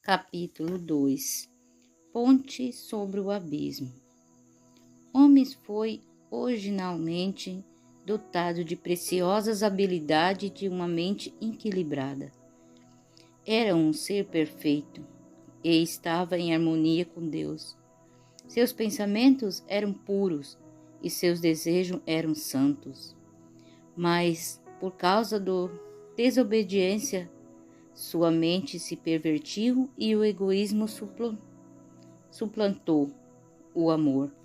Capítulo 2. Ponte sobre o abismo. Homem foi originalmente dotado de preciosas habilidades e de uma mente equilibrada. Era um ser perfeito e estava em harmonia com Deus. Seus pensamentos eram puros e seus desejos eram santos. Mas, por causa da desobediência, sua mente se pervertiu e o egoísmo suplantou o amor.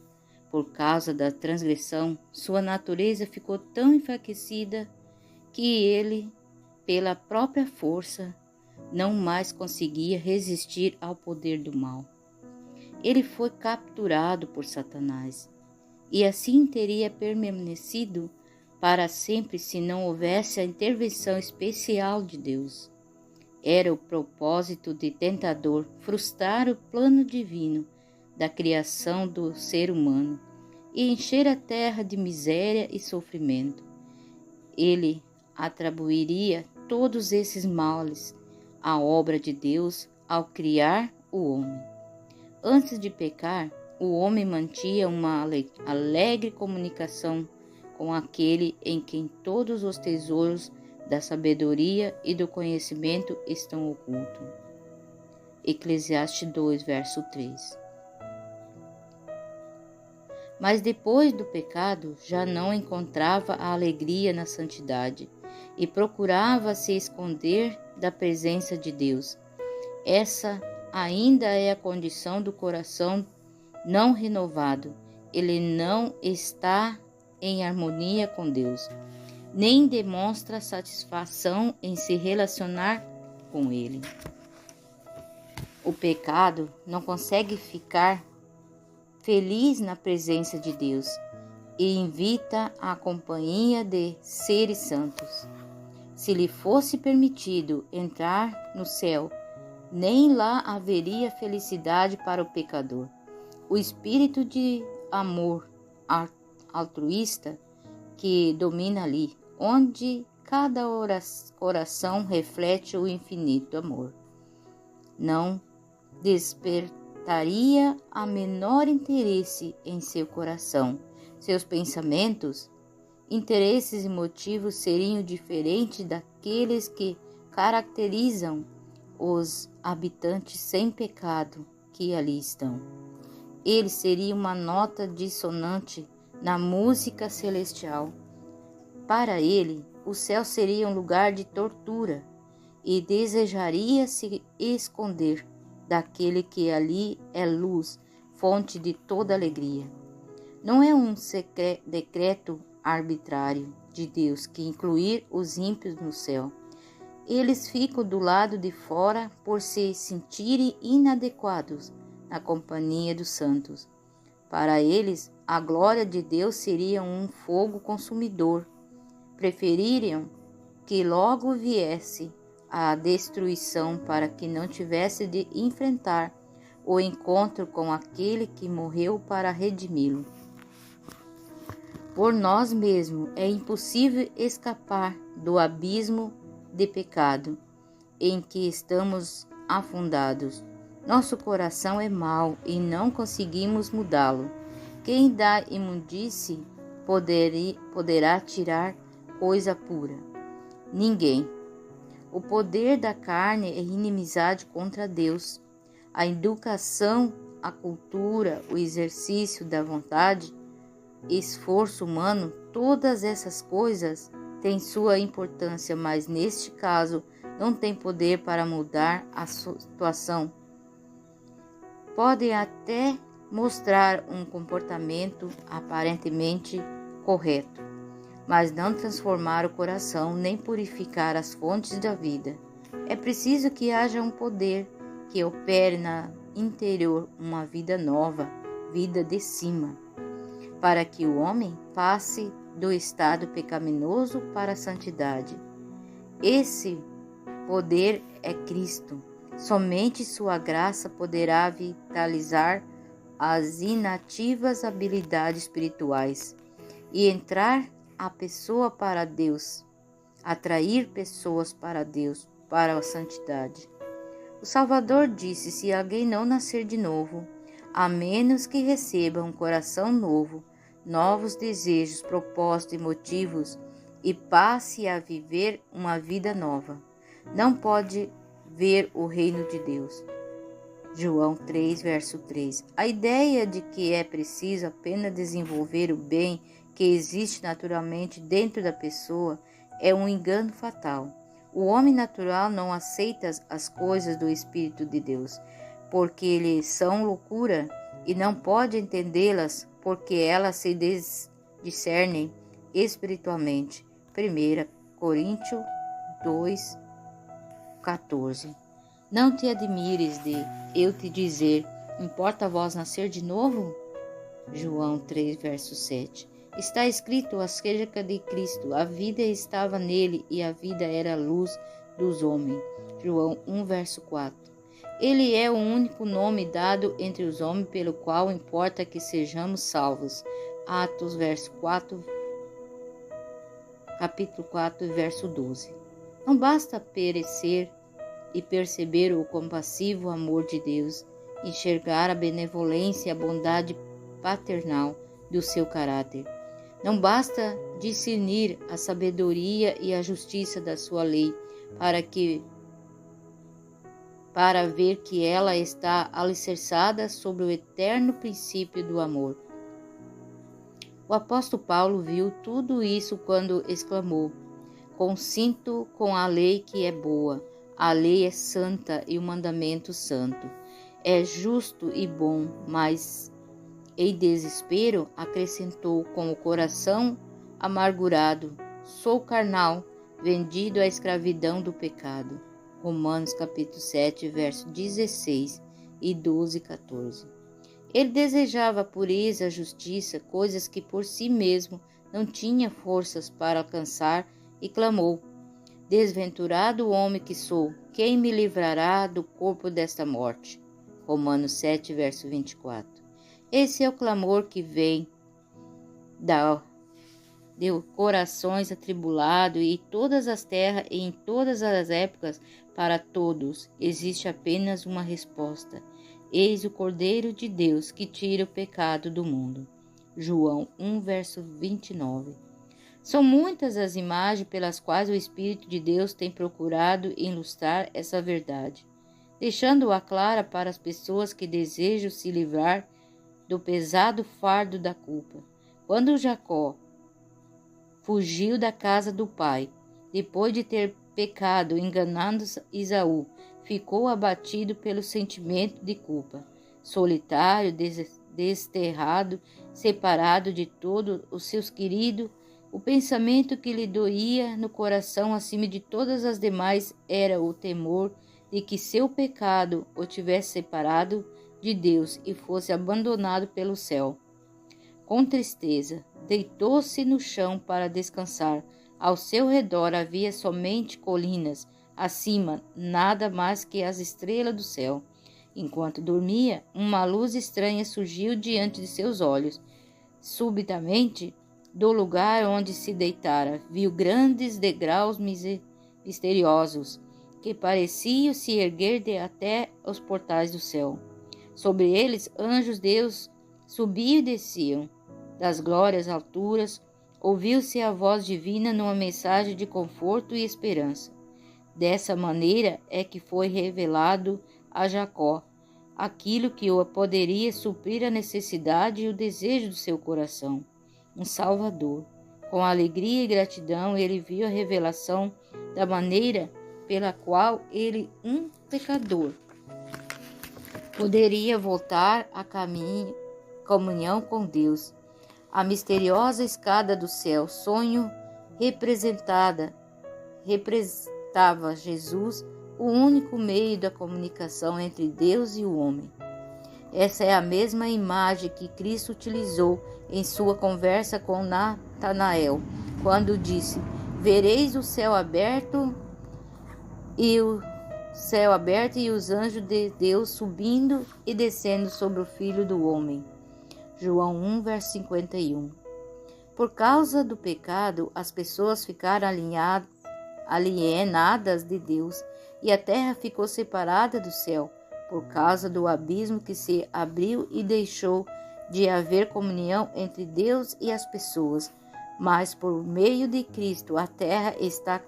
Por causa da transgressão, sua natureza ficou tão enfraquecida que ele, pela própria força, não mais conseguia resistir ao poder do mal. Ele foi capturado por Satanás, e assim teria permanecido para sempre se não houvesse a intervenção especial de Deus. Era o propósito do tentador frustrar o plano divino da criação do ser humano e encher a terra de miséria e sofrimento. Ele atribuiria todos esses males à obra de Deus ao criar o homem. Antes de pecar, o homem mantinha uma alegre comunicação com aquele em quem todos os tesouros da sabedoria e do conhecimento estão ocultos. Eclesiastes 2, verso 3. Mas depois do pecado, já não encontrava a alegria na santidade e procurava se esconder da presença de Deus. Essa ainda é a condição do coração não renovado. Ele não está em harmonia com Deus, nem demonstra satisfação em se relacionar com Ele. O pecado não consegue ficar feliz na presença de Deus e invita a companhia de seres santos. Se lhe fosse permitido entrar no céu, nem lá haveria felicidade para o pecador. O espírito de amor altruísta que domina ali, onde cada coração reflete o infinito amor, não despertaria a menor interesse em seu coração. Seus pensamentos, interesses e motivos seriam diferentes daqueles que caracterizam os habitantes sem pecado que ali estão. Ele seria uma nota dissonante na música celestial. Para ele, o céu seria um lugar de tortura e desejaria se esconder daquele que ali é luz, fonte de toda alegria. Não é um decreto arbitrário de Deus que incluir os ímpios no céu. Eles ficam do lado de fora por se sentirem inadequados na companhia dos santos. Para eles, a glória de Deus seria um fogo consumidor. Prefeririam que logo viesse a destruição para que não tivesse de enfrentar o encontro com aquele que morreu para redimi-lo. Por nós mesmos é impossível escapar do abismo de pecado em que estamos afundados. Nosso coração é mau e não conseguimos mudá-lo. Quem da imundície poderá tirar coisa pura? Ninguém. O poder da carne é inimizade contra Deus. A educação, a cultura, o exercício da vontade, esforço humano, todas essas coisas têm sua importância, mas neste caso não tem poder para mudar a situação. Podem até mostrar um comportamento aparentemente correto, mas não transformar o coração nem purificar as fontes da vida. É preciso que haja um poder que opere no interior uma vida nova, vida de cima, para que o homem passe do estado pecaminoso para a santidade. Esse poder é Cristo. Somente sua graça poderá vitalizar as inativas habilidades espirituais e entrar a pessoa para Deus, atrair pessoas para Deus, para a santidade. O Salvador disse: se alguém não nascer de novo, a menos que receba um coração novo, novos desejos, propósitos e motivos, e passe a viver uma vida nova, não pode ver o reino de Deus. João 3, verso 3. A ideia de que é preciso apenas desenvolver o bem que existe naturalmente dentro da pessoa é um engano fatal. O homem natural não aceita as coisas do Espírito de Deus, porque lhes são loucura, e não pode entendê-las, porque elas se discernem espiritualmente. 1 Coríntios 2, 14. Não te admires de eu te dizer: importa a vós nascer de novo? João 3, verso 7. Está escrito acerca de Cristo: a vida estava nele e a vida era a luz dos homens. João 1, verso 4. Ele é o único nome dado entre os homens pelo qual importa que sejamos salvos. Atos, verso 4, capítulo 4, verso 12. Não basta perecer e perceber o compassivo amor de Deus, enxergar a benevolência e a bondade paternal do seu caráter. Não basta discernir a sabedoria e a justiça da sua lei para ver que ela está alicerçada sobre o eterno princípio do amor. O apóstolo Paulo viu tudo isso quando exclamou: consinto com a lei que é boa. A lei é santa e o mandamento santo. É justo e bom, mas em desespero acrescentou com o coração amargurado: sou carnal, vendido à escravidão do pecado. Romanos capítulo 7, verso 16 e 12 e 14. Ele desejava a pureza, a justiça, coisas que por si mesmo não tinha forças para alcançar, e clamou: desventurado homem que sou, quem me livrará do corpo desta morte? Romanos 7, verso 24. Esse é o clamor que vem de corações atribulados e todas as terras e em todas as épocas. Para todos existe apenas uma resposta: eis o Cordeiro de Deus que tira o pecado do mundo. João 1, verso 29. São muitas as imagens pelas quais o Espírito de Deus tem procurado ilustrar essa verdade, deixando-a clara para as pessoas que desejam se livrar do pesado fardo da culpa. Quando Jacó fugiu da casa do pai, depois de ter pecado enganando Esaú, ficou abatido pelo sentimento de culpa, solitário, desterrado, separado de todos os seus queridos. O pensamento que lhe doía no coração acima de todas as demais era o temor de que seu pecado o tivesse separado de Deus e fosse abandonado pelo céu. Com tristeza, deitou-se no chão para descansar. Ao seu redor havia somente colinas, acima nada mais que as estrelas do céu. Enquanto dormia, uma luz estranha surgiu diante de seus olhos. Subitamente, do lugar onde se deitara, viu grandes degraus misteriosos, que pareciam se erguer até os portais do céu. Sobre eles, anjos de Deus subiam e desciam. Das glórias alturas, ouviu-se a voz divina numa mensagem de conforto e esperança. Dessa maneira é que foi revelado a Jacó aquilo que o poderia suprir a necessidade e o desejo do seu coração: um Salvador. Com alegria e gratidão, ele viu a revelação da maneira pela qual ele, um pecador, poderia voltar a comunhão com Deus. A misteriosa escada do céu, sonho representava Jesus, o único meio da comunicação entre Deus e o homem. Essa é a mesma imagem que Cristo utilizou em sua conversa com Natanael, quando disse: vereis o céu aberto e os anjos de Deus subindo e descendo sobre o Filho do Homem. João 1, verso 51. Por causa do pecado, as pessoas ficaram alienadas de Deus e a terra ficou separada do céu, por causa do abismo que se abriu e deixou de haver comunhão entre Deus e as pessoas. Mas por meio de Cristo, a terra está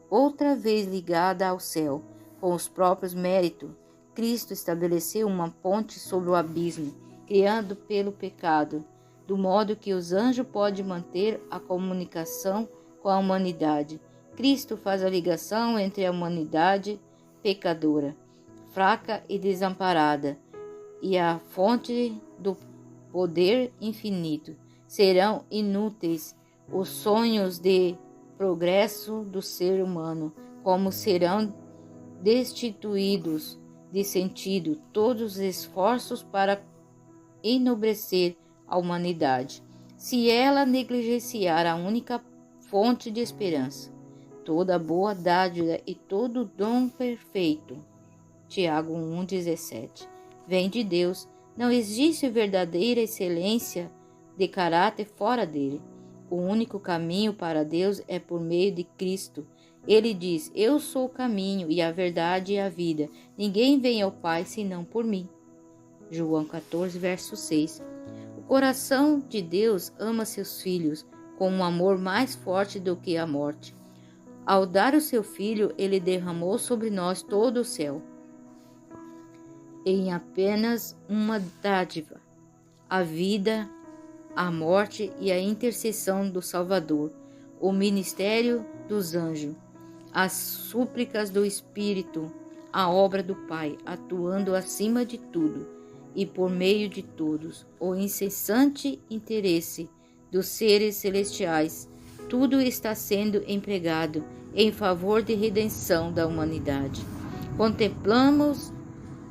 outra vez ligada ao céu, com os próprios méritos. Cristo estabeleceu uma ponte sobre o abismo, criado pelo pecado, do modo que os anjos podem manter a comunicação com a humanidade. Cristo faz a ligação entre a humanidade pecadora, fraca e desamparada, e a fonte do poder infinito. Serão inúteis os sonhos de progresso do ser humano, como serão destituídos de sentido todos os esforços para enobrecer a humanidade, se ela negligenciar a única fonte de esperança. Toda boa dádiva e todo dom perfeito, Tiago 1,17, vem de Deus. Não existe verdadeira excelência de caráter fora dele. O único caminho para Deus é por meio de Cristo. Ele diz: eu sou o caminho e a verdade e a vida. Ninguém vem ao Pai senão por mim. João 14, verso 6. O coração de Deus ama seus filhos com um amor mais forte do que a morte. Ao dar o seu Filho, ele derramou sobre nós todo o céu, em apenas uma dádiva: a vida, a morte e a intercessão do Salvador, o ministério dos anjos, as súplicas do Espírito, a obra do Pai, atuando acima de tudo e por meio de todos, o incessante interesse dos seres celestiais. Tudo está sendo empregado em favor de redenção da humanidade. Contemplamos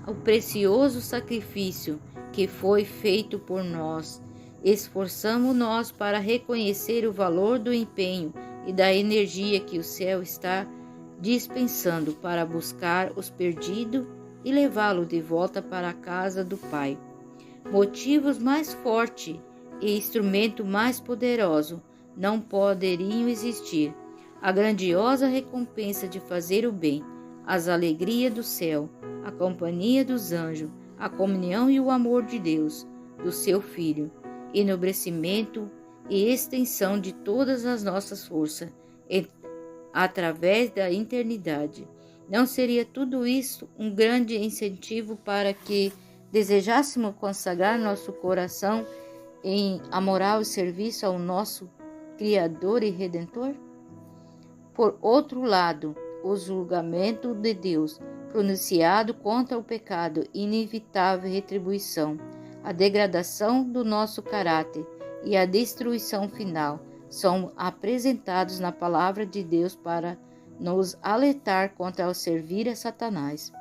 o precioso sacrifício que foi feito por nós. Esforçamo-nos para reconhecer o valor do empenho e da energia que o céu está dispensando para buscar os perdidos e levá-los de volta para a casa do Pai. Motivos mais fortes e instrumento mais poderoso não poderiam existir. A grandiosa recompensa de fazer o bem, as alegrias do céu, a companhia dos anjos, a comunhão e o amor de Deus, do seu Filho, enobrecimento e extensão de todas as nossas forças, através da eternidade. Não seria tudo isso um grande incentivo para que desejássemos consagrar nosso coração em amorável serviço ao nosso Criador e Redentor? Por outro lado, o julgamento de Deus, pronunciado contra o pecado, inevitável retribuição, a degradação do nosso caráter e a destruição final, são apresentados na palavra de Deus para nos alertar contra o servir a Satanás.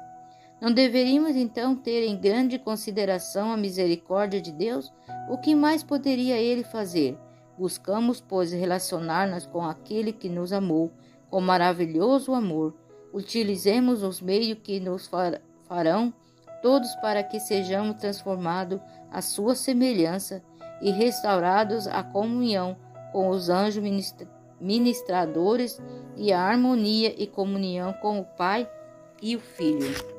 Não deveríamos então ter em grande consideração a misericórdia de Deus? O que mais poderia ele fazer? Buscamos, pois, relacionar-nos com aquele que nos amou com maravilhoso amor. Utilizemos os meios que nos farão todos para que sejamos transformados à sua semelhança e restaurados à comunhão com os anjos ministradores e à harmonia e comunhão com o Pai e o Filho.